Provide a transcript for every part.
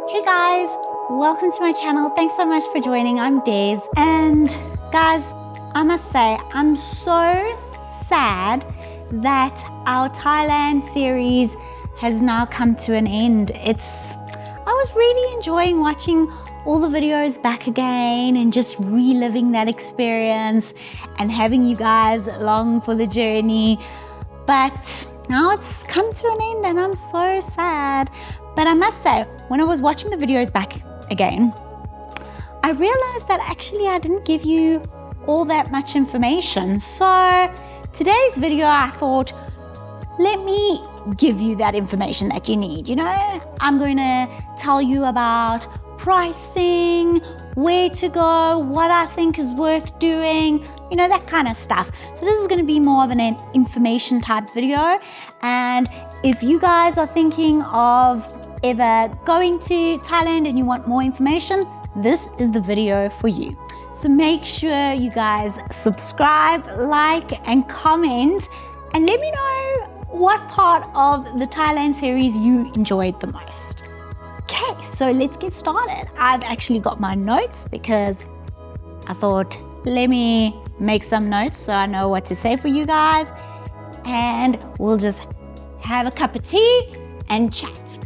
Hey guys, welcome to my channel. Thanks so much for joining. I'm Days. And guys, I must say, I'm so sad that our Thailand series has now come to an end. I was really enjoying watching all the videos back again and just reliving that experience and having you guys along for the journey. But now it's come to an end and I'm so sad. But I must say, when I was watching the videos back again, I realized that actually I didn't give you all that much information. So today's video, I thought, let me give you that information that you need. You know, I'm going to tell you about pricing, where to go, what I think is worth doing, you know, that kind of stuff. So this is going to be more of an information type video. And if you guys are thinking of ever going to Thailand and you want more information, this is the video for you. So make sure you guys subscribe, like, and comment, and let me know what part of the Thailand series you enjoyed the most. Okay, so let's get started. I've actually got my notes because I thought, let me make some notes so I know what to say for you guys, and we'll just have a cup of tea and chat.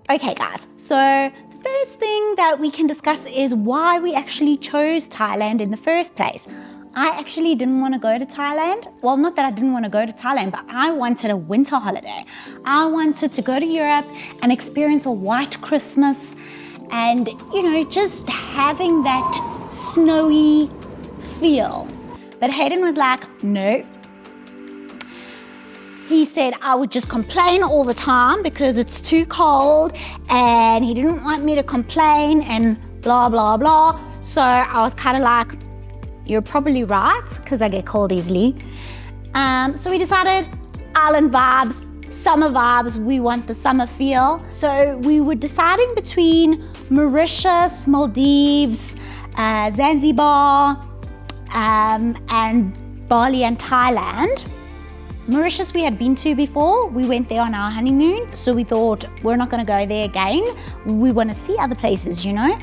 Okay guys, so the first thing that we can discuss is why we actually chose Thailand in the first place. I actually didn't want to go to Thailand. Well, not that I didn't want to go to Thailand, but I wanted a winter holiday. I wanted to go to Europe and experience a white Christmas and, you know, just having that snowy feel. But Hayden was like, no. He said I would just complain all the time because it's too cold and he didn't want me to complain and blah, blah, blah. So I was kind of like, you're probably right because I get cold easily. So we decided island vibes, summer vibes, we want the summer feel. So we were deciding between Mauritius, Maldives, Zanzibar, and Bali and Thailand. Mauritius we had been to before. We went there on our honeymoon, so we thought we're not going to go there again. We want to see other places, you know.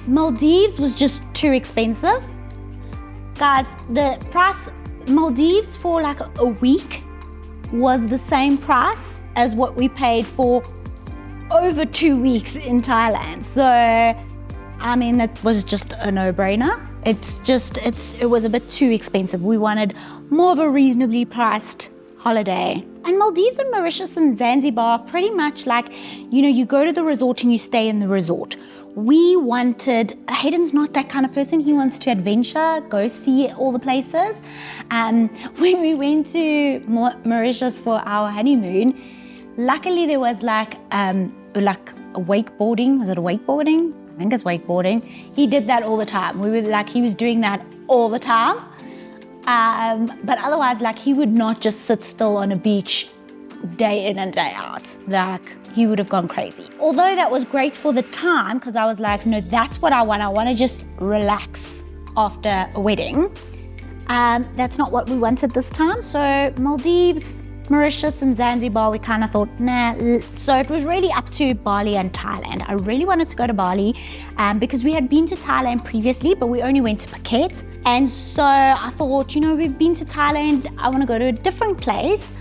Maldives was just too expensive. Guys, the price, Maldives for like a week was the same price as what we paid for over 2 weeks in Thailand. So, I mean, that was just a no-brainer. It was a bit too expensive. We wanted more of a reasonably priced holiday. And Maldives and Mauritius and Zanzibar, pretty much like, you know, you go to the resort and you stay in the resort. We wanted, Hayden's not that kind of person. He wants to adventure, go see all the places. When we went to Mauritius for our honeymoon, luckily there was like a wakeboarding. Was it a wakeboarding? I think it's wakeboarding. He did that all the time. We were like, he was doing that all the time. But otherwise, like, he would not just sit still on a beach day in and day out. Like, he would have gone crazy. Although that was great for the time, because I was like, no, that's what I want. I want to just relax after a wedding. That's not what we wanted this time. So Maldives, Mauritius and Zanzibar, we kind of thought, nah. So it was really up to Bali and Thailand. I really wanted to go to Bali because we had been to Thailand previously, but we only went to Phuket. And so I thought, you know, we've been to Thailand. I want to go to a different place.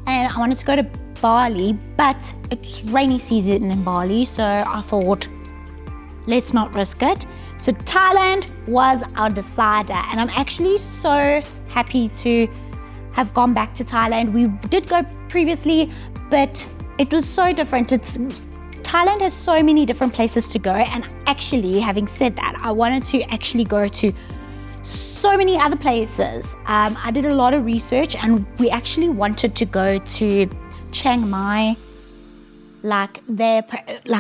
And I wanted to go to Bali, but it's rainy season in Bali. So I thought, let's not risk it. So Thailand was our decider. And I'm actually so happy to have gone back to Thailand. We did go previously, but it was so different. Thailand has so many different places to go. And actually, having said that, I wanted to actually go to so many other places. I did a lot of research and we actually wanted to go to Chiang Mai. Like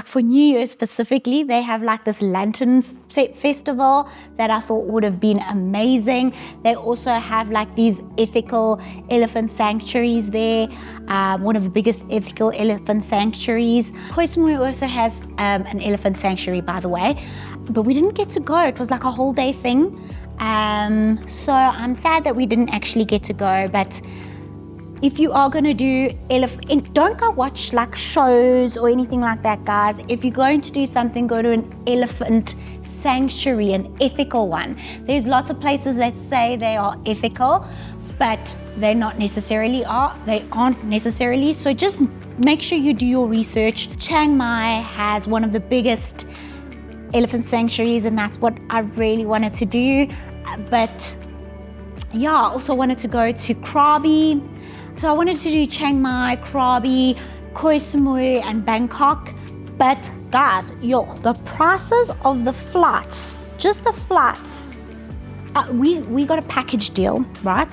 for New Year specifically, they have like this lantern festival that I thought would have been amazing. They also have like these ethical elephant sanctuaries there, one of the biggest ethical elephant sanctuaries. Koh Samui also has an elephant sanctuary, by the way, but we didn't get to go. It was like a whole day thing. So I'm sad that we didn't actually get to go, but if you are going to do elephant, don't go watch like shows or anything like that, guys. If you're going to do something, go to an elephant sanctuary, an ethical one. There's lots of places that say they are ethical, but they aren't necessarily. So just make sure you do your research. Chiang Mai has one of the biggest elephant sanctuaries, and that's what I really wanted to do. But yeah, I also wanted to go to Krabi. So I wanted to do Chiang Mai, Krabi, Koh Samui, and Bangkok. But guys, the prices of the flights, just the flights, we got a package deal, right?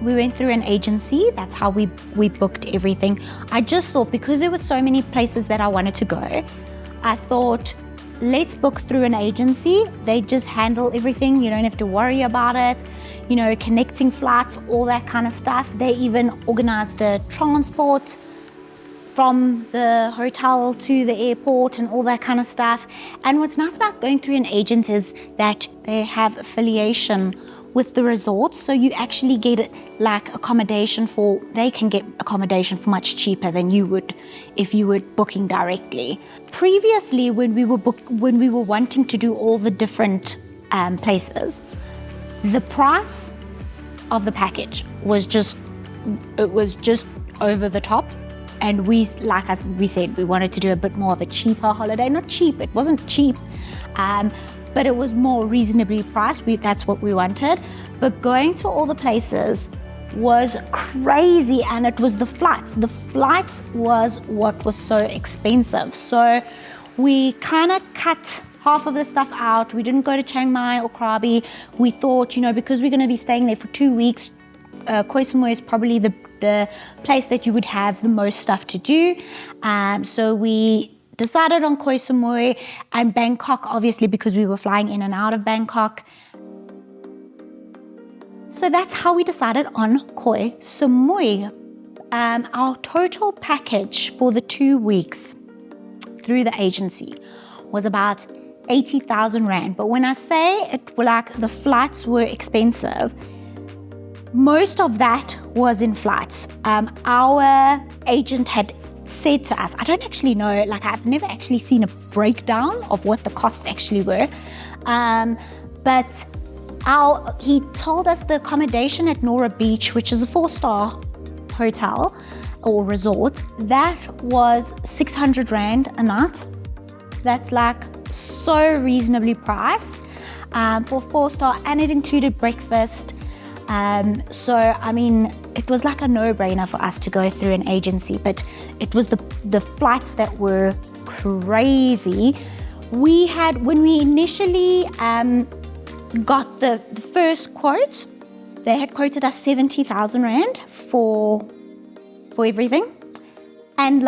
We went through an agency. That's how we booked everything. I just thought, because there were so many places that I wanted to go, I thought, let's book through an agency. They just handle everything. You don't have to worry about it. You know, connecting flights, all that kind of stuff. They even organize the transport from the hotel to the airport and all that kind of stuff. And what's nice about going through an agent is that they have affiliation with the resorts, so you actually get it like accommodation they can get accommodation for much cheaper than you would if you were booking directly. Previously, when we were wanting to do all the different places, the price of the package was just over the top. And we said, we wanted to do a bit more of a cheaper holiday. Not cheap, it wasn't cheap, but it was more reasonably priced. That's what we wanted. But going to all the places was crazy, and it was the flights. The flights was what was so expensive. So we kind of cut half of the stuff out. We didn't go to Chiang Mai or Krabi. We thought, because we're going to be staying there for 2 weeks, Koh Samui is probably the place that you would have the most stuff to do. So we decided on Koh Samui and Bangkok, obviously, because we were flying in and out of Bangkok. So that's how we decided on Koh Samui. Our total package for the 2 weeks through the agency was about 80,000 Rand. But when I say the flights were expensive, most of that was in flights. Our agent had said to us, I don't actually know, I've never actually seen a breakdown of what the costs actually were. But he told us the accommodation at Nora Beach, which is a 4-star hotel or resort, that was 600 Rand a night. That's so reasonably priced for 4-star, and it included breakfast. So, I mean, it was like a no-brainer for us to go through an agency, but it was the flights that were crazy. When we initially got the first quote, they had quoted us 70,000 Rand for everything. And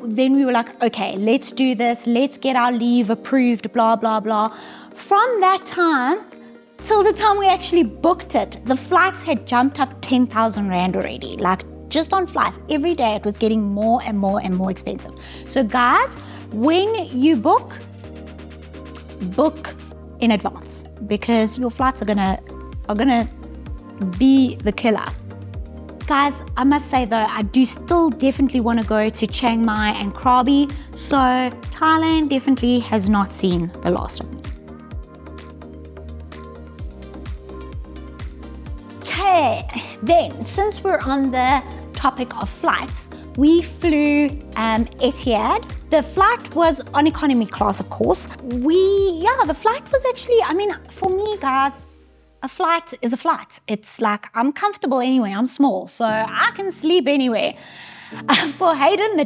then we were like, okay, let's do this. Let's get our leave approved, blah, blah, blah. From that time till the time we actually booked it, the flights had jumped up 10,000 Rand already. Just on flights, every day it was getting more and more and more expensive. So guys, when you book in advance, because your flights are gonna be the killer. Guys, I must say though, I do still definitely want to go to Chiang Mai and Krabi, so Thailand definitely has not seen the last of me. Okay, then since we're on the topic of flights, we flew Etihad. The flight was on economy class, of course. The flight was actually, for me, guys, a flight is a flight. It's I'm comfortable anyway. I'm small, so I can sleep anywhere. For Hayden, the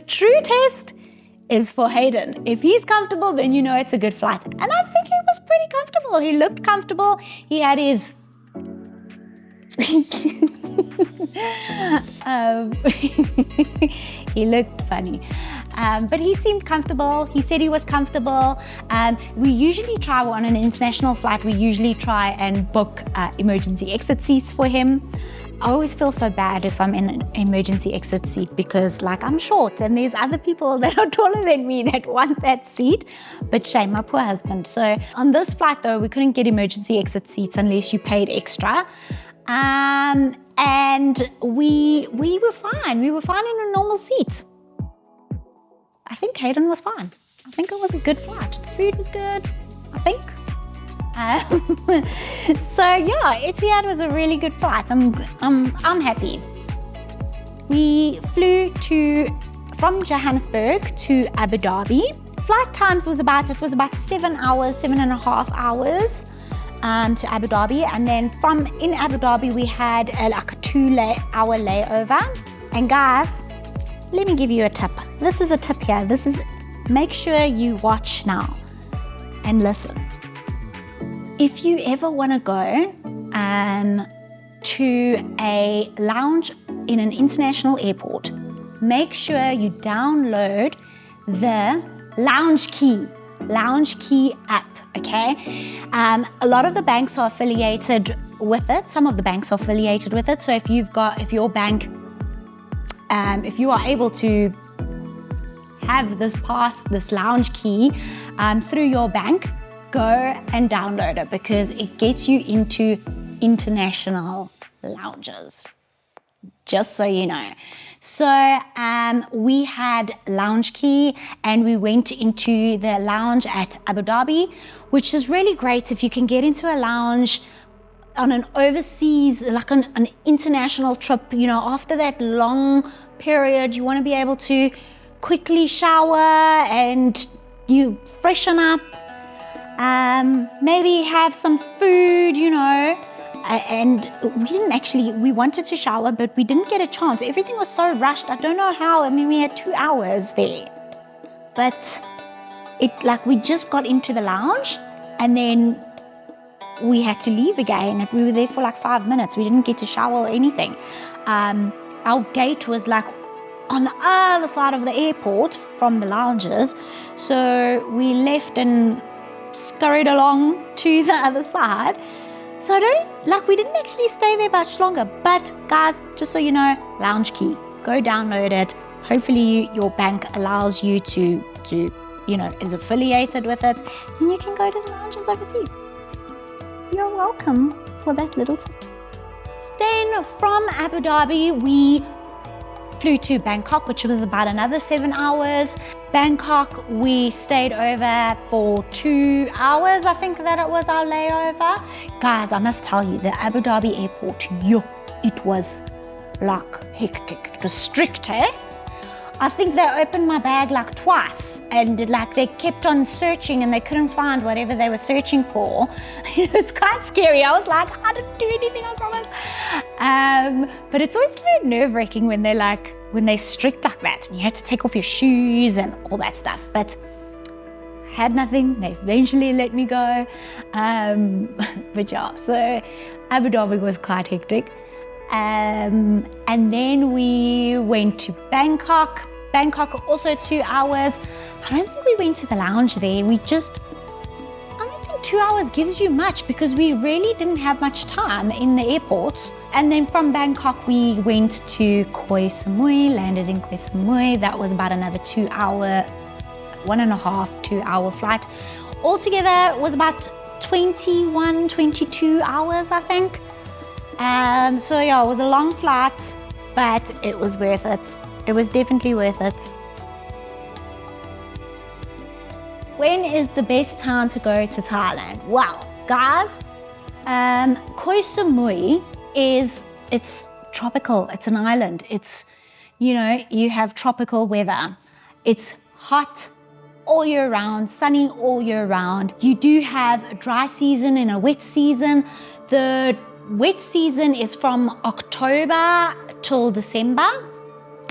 true test is for Hayden. If he's comfortable, then you know it's a good flight. And I think he was pretty comfortable. He looked comfortable. He had his he looked funny, but he seemed comfortable. He said he was comfortable. We usually try, on an international flight, we usually try and book emergency exit seats for him. I always feel so bad if I'm in an emergency exit seat because I'm short and there's other people that are taller than me that want that seat. But shame, my poor husband. So on this flight though, we couldn't get emergency exit seats unless you paid extra. And we were fine. We were fine in a normal seat. I think Hayden was fine. I think it was a good flight. The food was good, I think. So yeah, Etihad was a really good flight. I'm happy. We flew from Johannesburg to Abu Dhabi. Flight times was about 7 hours, 7.5 hours to Abu Dhabi. And then in Abu Dhabi, we had like a 2-hour layover. And guys, let me give you a tip. This is a tip here. Make sure you watch now and listen. If you ever want to go to a lounge in an international airport, make sure you download the Lounge Key app, okay? A lot of the banks are affiliated with it. Some of the banks are affiliated with it. So if your bank, if you are able to have this Lounge Key through your bank, go and download it because it gets you into international lounges, just so you know. So we had Lounge Key and we went into the lounge at Abu Dhabi, which is really great if you can get into a lounge on an overseas, like an international trip, you know, after that long period, you want to be able to quickly shower and you freshen up, maybe have some food, you know. And we wanted to shower, but we didn't get a chance. Everything was so rushed. I don't know how. I mean, we had 2 hours there. But we just got into the lounge and then we had to leave again. We were there for like 5 minutes. We didn't get to shower or anything. Our gate was like on the other side of the airport from the lounges. So we left and scurried along to the other side. So we didn't actually stay there much longer. But guys, just so you know, Lounge Key, go download it. Hopefully your bank allows you to is affiliated with it, and you can go to the lounges overseas. You're welcome for that little tip. Then from Abu Dhabi, we flew to Bangkok, which was about another 7 hours. Bangkok, we stayed over for 2 hours. I think that it was our layover. Guys, I must tell you, the Abu Dhabi airport, it was like hectic. It was strict, eh? I think they opened my bag like twice and they kept on searching and they couldn't find whatever they were searching for. It was quite scary. I was like, I didn't do anything, I promise. But it's always so nerve-wracking when they're strict like that and you have to take off your shoes and all that stuff. But I had nothing. They eventually let me go. But yeah, so Abu Dhabi was quite hectic. And then we went to Bangkok. Bangkok also 2 hours. I don't think we went to the lounge there. I don't think 2 hours gives you much because we really didn't have much time in the airport. And then from Bangkok, we went to Koh Samui, landed in Koh Samui. That was about another 2 hour, 2 hour flight. Altogether, it was about 21, 22 hours, I think. So yeah, it was a long flight, but it was worth it. It was definitely worth it. When is the best time to go to Thailand? Wow, guys, Koh Samui it's tropical. It's an island. It's, you have tropical weather. It's hot all year round, sunny all year round. You do have a dry season and a wet season. The wet season is from October till December.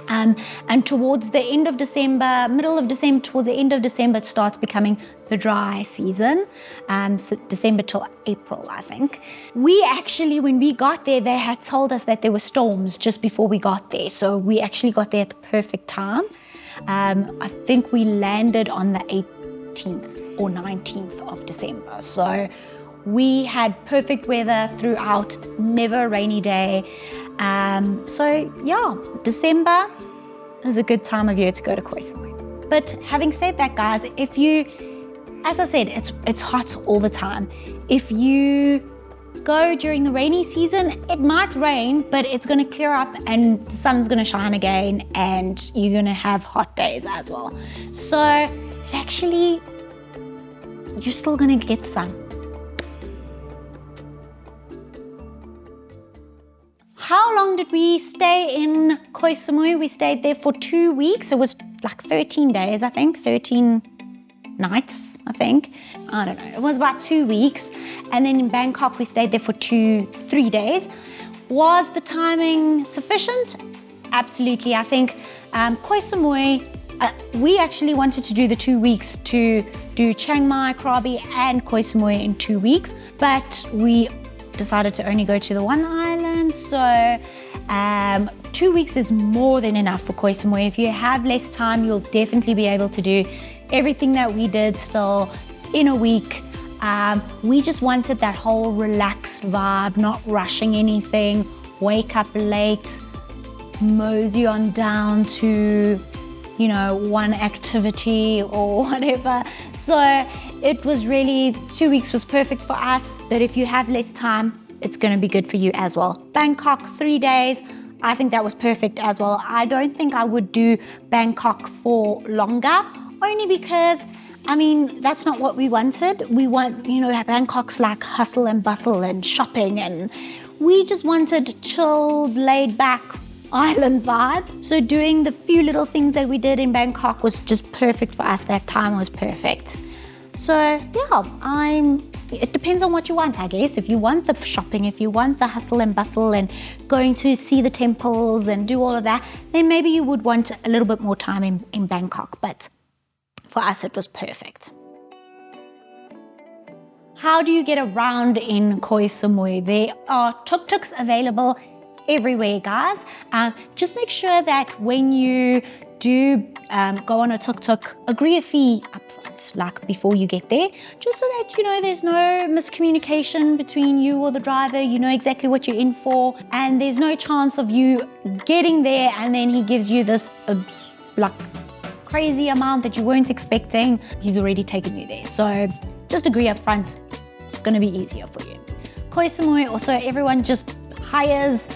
And towards the end of December, middle of December, towards the end of December, it starts becoming the dry season. So December till April, I think. We actually, when we got there, they had told us that there were storms just before we got there. So we actually got there at the perfect time. I think we landed on the 18th or 19th of December. So we had perfect weather throughout, never a rainy day. So yeah, December is a good time of year to go to Koh Samui. But having said that, guys, as I said, it's hot all the time. If you go during the rainy season, it might rain, but it's going to clear up and the sun's going to shine again and you're going to have hot days as well. So actually, you're still going to get the sun. How long did we stay in Koh Samui? We stayed there for 2 weeks. It was like 13 days, I think, 13 nights, I think. I don't know. It was about 2 weeks. And then in Bangkok, we stayed there for 3 days. Was the timing sufficient? Absolutely. I think Koh Samui, we actually wanted to do the 2 weeks to do Chiang Mai, Krabi, and Koh Samui in 2 weeks, but we decided to only go to the one island. So 2 weeks is more than enough for Koh Samui. If you have less time, you'll definitely be able to do everything that we did still in a week. We just wanted that whole relaxed vibe, not rushing anything, wake up late, mosey on down to, you know, one activity or whatever. So it was really, 2 weeks was perfect for us, but if you have less time, it's gonna be good for you as well. Bangkok, 3 days, I think that was perfect as well. I don't think I would do Bangkok for longer, only because, I mean, that's not what we wanted. We want, you know, Bangkok's like hustle and bustle and shopping, and we just wanted chilled, laid back island vibes. So doing the few little things that we did in Bangkok was just perfect for us. That time was perfect. So yeah, it depends on what you want, I guess. If you want the shopping, if you want the hustle and bustle and going to see the temples and do all of that, then maybe you would want a little bit more time in Bangkok. But for us, it was perfect. How do you get around in Koh Samui? There are tuk-tuks available everywhere, guys. Just make sure that when you do go on a tuk-tuk, agree a fee up front, like before you get there, just so that, you know, there's no miscommunication between you or the driver. You know exactly what you're in for, and there's no chance of you getting there and then he gives you this like crazy amount that you weren't expecting. He's already taken you there. So just agree up front. It's going to be easier for you. Koh Samui, also everyone just hires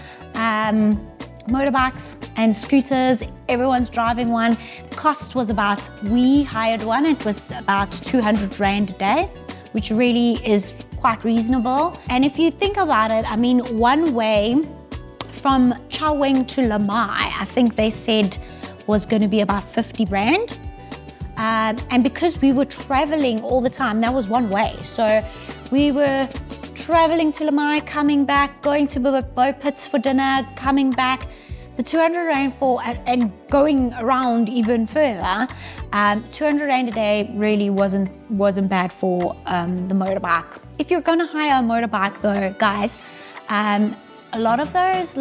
motorbikes and scooters. Everyone's driving one. The cost was about, we hired one, it was about 200 Rand a day, which really is quite reasonable. And if you think about it, I mean, one way from Chao Weng to Lamai, I think they said was going to be about 50 Rand. And because we were traveling all the time, that was one way. So we were traveling to Lamai, coming back, going to Bo Pits for dinner, coming back. The 200 Rand for, and going around even further, 200 Rand a day really wasn't bad for the motorbike. If you're gonna hire a motorbike though, guys, a lot of those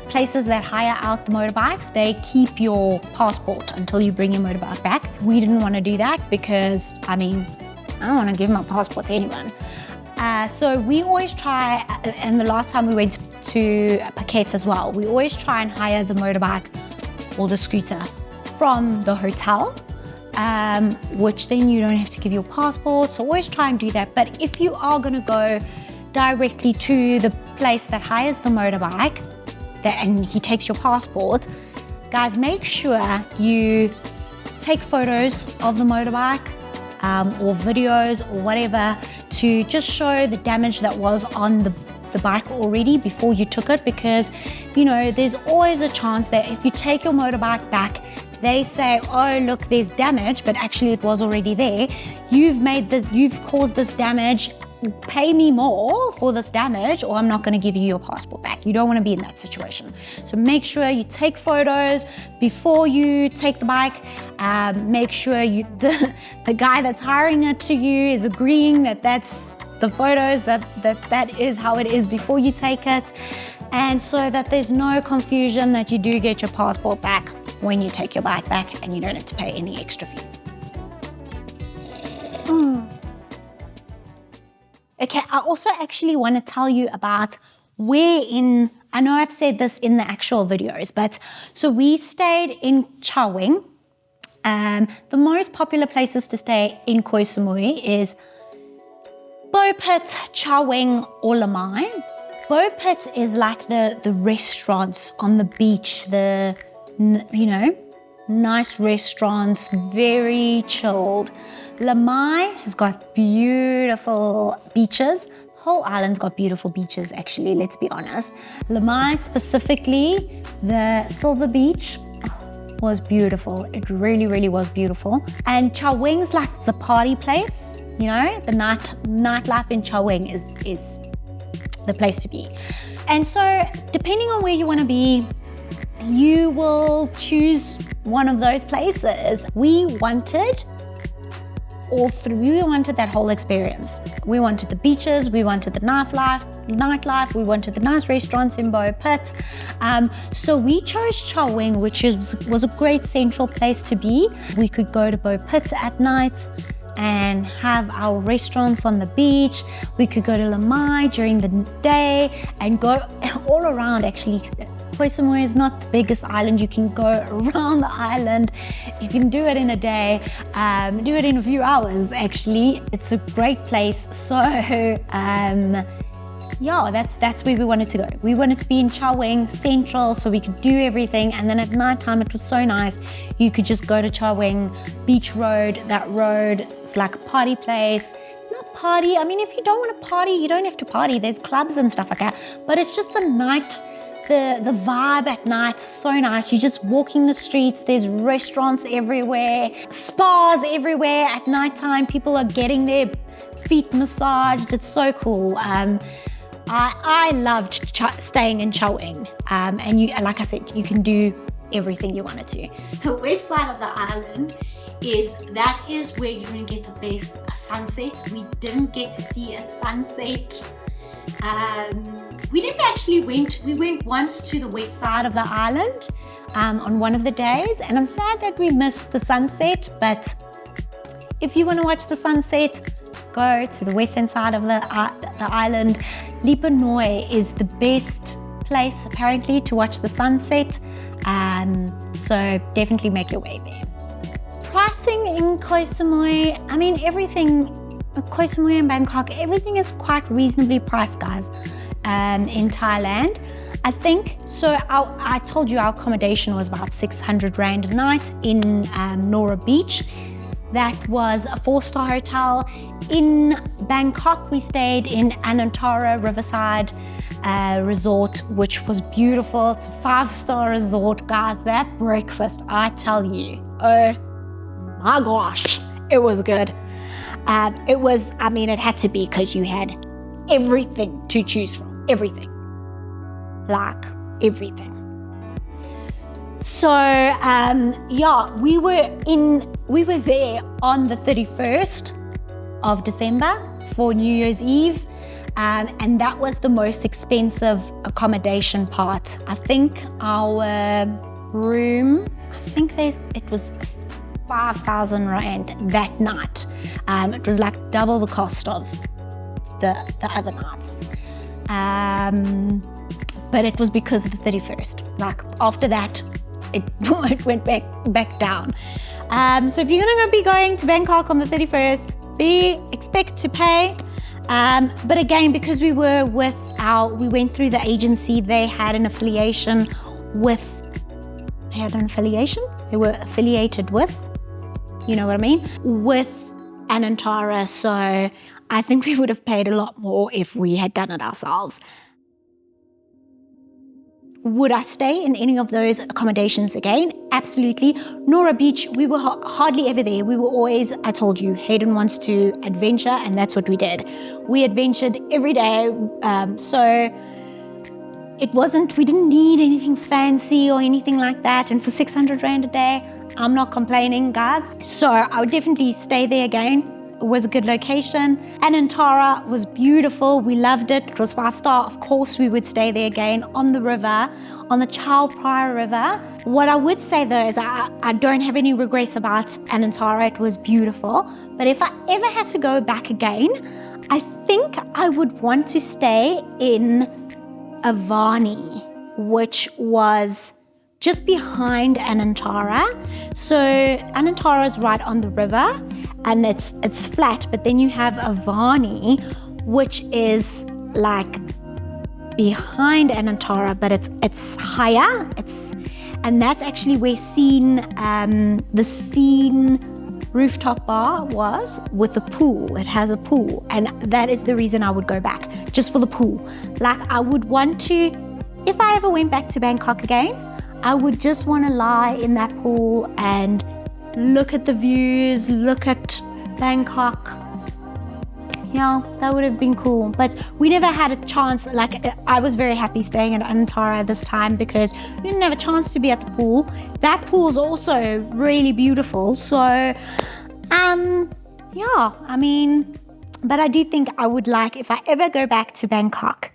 places that hire out the motorbikes, they keep your passport until you bring your motorbike back. We didn't want to do that because, I mean, I don't want to give my passport to anyone. So we always try, and the last time we went to Phuket as well, we always try and hire the motorbike or the scooter from the hotel, which then you don't have to give your passport. So always try and do that. But if you are going to go directly to the place that hires the motorbike and he takes your passport, guys, make sure you take photos of the motorbike or videos or whatever to just show the damage that was on the bike already before you took it, because, you know, there's always a chance that if you take your motorbike back, they say, oh, look, there's damage, but actually it was already there. You've caused this damage. Pay me more for this damage or I'm not going to give you your passport back. You don't want to be in that situation. So make sure you take photos before you take the bike. Make sure the guy that's hiring it to you is agreeing that that's the photos, that is how it is before you take it. And so that there's no confusion, that you do get your passport back when you take your bike back and you don't have to pay any extra fees. Okay, I also actually want to tell you about I know I've said this in the actual videos, but so we stayed in Chao Weng. The most popular places to stay in Koh Samui is Bo Pit, Chow Wing, or Lamai. Bo Pit is like the restaurants on the beach, nice restaurants, very chilled. Lamai has got beautiful beaches. The whole island's got beautiful beaches, actually, let's be honest. Lamai specifically, the Silver Beach, was beautiful. It really, really was beautiful. And Chow Wing's like the party place, the nightlife in Chow Wing is the place to be. And so depending on where you want to be, you will choose one of those places. We wanted that whole experience. We wanted the beaches, we wanted the nightlife, we wanted the nice restaurants in Bo Pit. So we chose Chow Wing, which was a great central place to be. We could go to Bo Pit at night and have our restaurants on the beach. We could go to Lamai during the day and go all around. Actually, Koh Samui is not the biggest island. You can go around the island. You can do it in a day, do it in a few hours actually. It's a great place. So that's where we wanted to go. We wanted to be in Chow Wing Central so we could do everything, and then at night time it was so nice. You could just go to Chow Wing Beach Road. That road is like a party place. Not party, I mean, if you don't want to party, you don't have to party. There's clubs and stuff like that, but it's just the night, the vibe at night is so nice. You're just walking the streets, there's restaurants everywhere, spas everywhere at nighttime. People are getting their feet massaged. It's so cool. I loved staying in Chow Wing, and like I said, you can do everything you wanted to. The west side of the island is where you're going to get the best sunsets. We didn't get to see a sunset. We went once to the west side of the island on one of the days, and I'm sad that we missed the sunset, but if you want to watch the sunset, go to the western side of the island. Lipa Noi is the best place apparently to watch the sunset, so definitely make your way there. Pricing in Koh Samui, I mean Koh Samui and Bangkok, everything is quite reasonably priced, guys, in Thailand. I think, so I told you our accommodation was about 600 Rand a night in Nora Beach. That was a 4-star hotel. In Bangkok, we stayed in Anantara Riverside Resort, which was beautiful. It's a 5-star resort, guys. That breakfast, I tell you, oh my gosh, it was good. It had to be because you had everything to choose from, everything. Like, everything. So, we were there on the 31st of December for New Year's Eve, and that was the most expensive accommodation part. I think our room, it was 5,000 Rand that night. It was like double the cost of the other nights. But it was because of the 31st. Like, after that, it went back down. So if you're gonna be going to Bangkok on the 31st, expect to pay. But again, because we went through the agency, they had an affiliation. They were affiliated with, you know what I mean, with Anantara. So I think we would have paid a lot more if we had done it ourselves. Would I stay in any of those accommodations again? Absolutely. Nora Beach, we were hardly ever there. We were always, I told you, Hayden wants to adventure, and that's what we did. We adventured every day. So we didn't need anything fancy or anything like that. And for 600 Rand a day, I'm not complaining, guys. So I would definitely stay there again. It was a good location. Anantara was beautiful. We loved it. It was 5-star. Of course, we would stay there again on the river, on the Chao Phraya River. What I would say though is I don't have any regrets about Anantara. It was beautiful. But if I ever had to go back again, I think I would want to stay in Avani, which was just behind Anantara. So Anantara is right on the river and it's flat, but then you have Avani, which is like behind Anantara, but it's higher. And that's actually where the Scene rooftop bar was, with the pool. It has a pool, and that is the reason I would go back, just for the pool. Like, I would want to, if I ever went back to Bangkok again, I would just want to lie in that pool and look at the views, look at Bangkok. Yeah, that would have been cool. But we never had a chance. Like, I was very happy staying at Anantara this time because we didn't have a chance to be at the pool. That pool is also really beautiful. So, yeah, I mean, but I do think I would like, if I ever go back to Bangkok,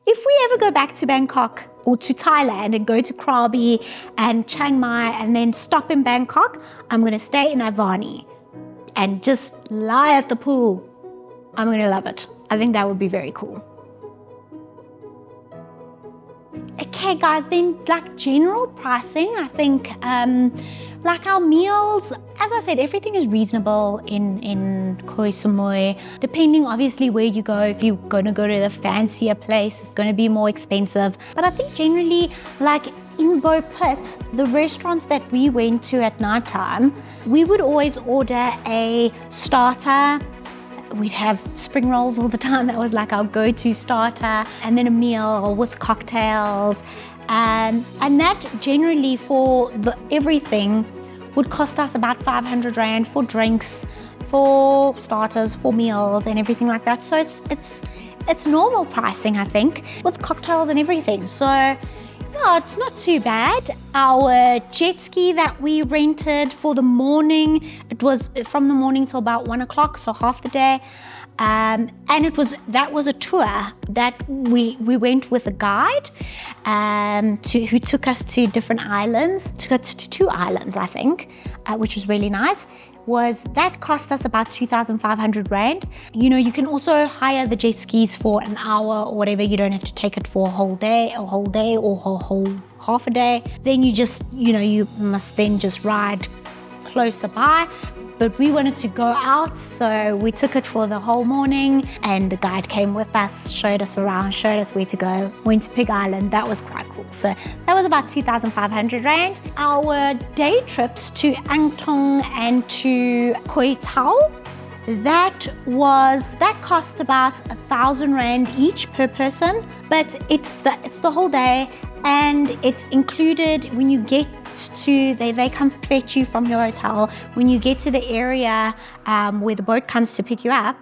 if we ever go back to Bangkok or to Thailand and go to Krabi and Chiang Mai and then stop in Bangkok, I'm going to stay in Avani and just lie at the pool. I'm going to love it. I think that would be very cool. Okay, guys, then like general pricing, I think like our meals, as I said, everything is reasonable in Koh Samui. Depending obviously where you go, if you're going to go to the fancier place, it's going to be more expensive. But I think generally, like in Bo Pit, the restaurants that we went to at nighttime, we would always order a starter. We'd have spring rolls all the time. That was like our go-to starter, and then a meal with cocktails. And that generally for everything would cost us about 500 Rand for drinks, for starters, for meals and everything like that. So it's normal pricing, I think, with cocktails and everything. So yeah, it's not too bad. Our jet ski that we rented for the morning, it was from the morning till about 1 o'clock, so half the day. And that was a tour that we went with a guide who took us to different islands, took us to 2 islands, I think, which was really nice. That cost us about 2,500 Rand. You know, you can also hire the jet skis for an hour or whatever. You don't have to take it for a whole day or a whole half a day. Then you must then just ride closer by. But we wanted to go out, so we took it for the whole morning, and the guide came with us, showed us around, showed us where to go. Went to Pig Island. That was quite cool. So that was about 2,500 Rand. Our day trips to Angtong and to Koh Tao, that cost about 1,000 Rand each per person, but it's the whole day, and it's included when you get to, they come fetch you from your hotel. When you get to the area where the boat comes to pick you up,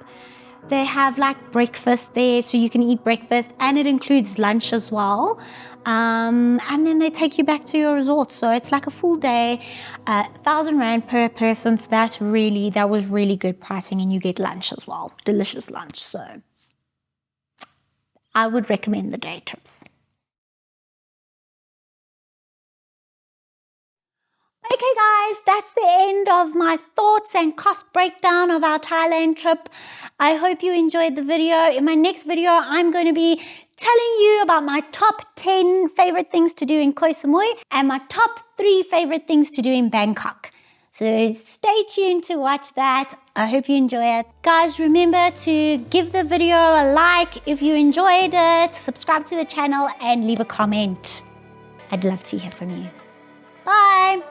they have like breakfast there, so you can eat breakfast, and it includes lunch as well. And then they take you back to your resort. So it's like a full day, 1,000 Rand per person. So that was really good pricing, and you get lunch as well, delicious lunch. So I would recommend the day trips. Okay guys, that's the end of my thoughts and cost breakdown of our Thailand trip. I hope you enjoyed the video. In my next video, I'm going to be telling you about my top 10 favorite things to do in Koh Samui and my top 3 favorite things to do in Bangkok. So stay tuned to watch that. I hope you enjoy it. Guys, remember to give the video a like if you enjoyed it, subscribe to the channel and leave a comment. I'd love to hear from you. Bye.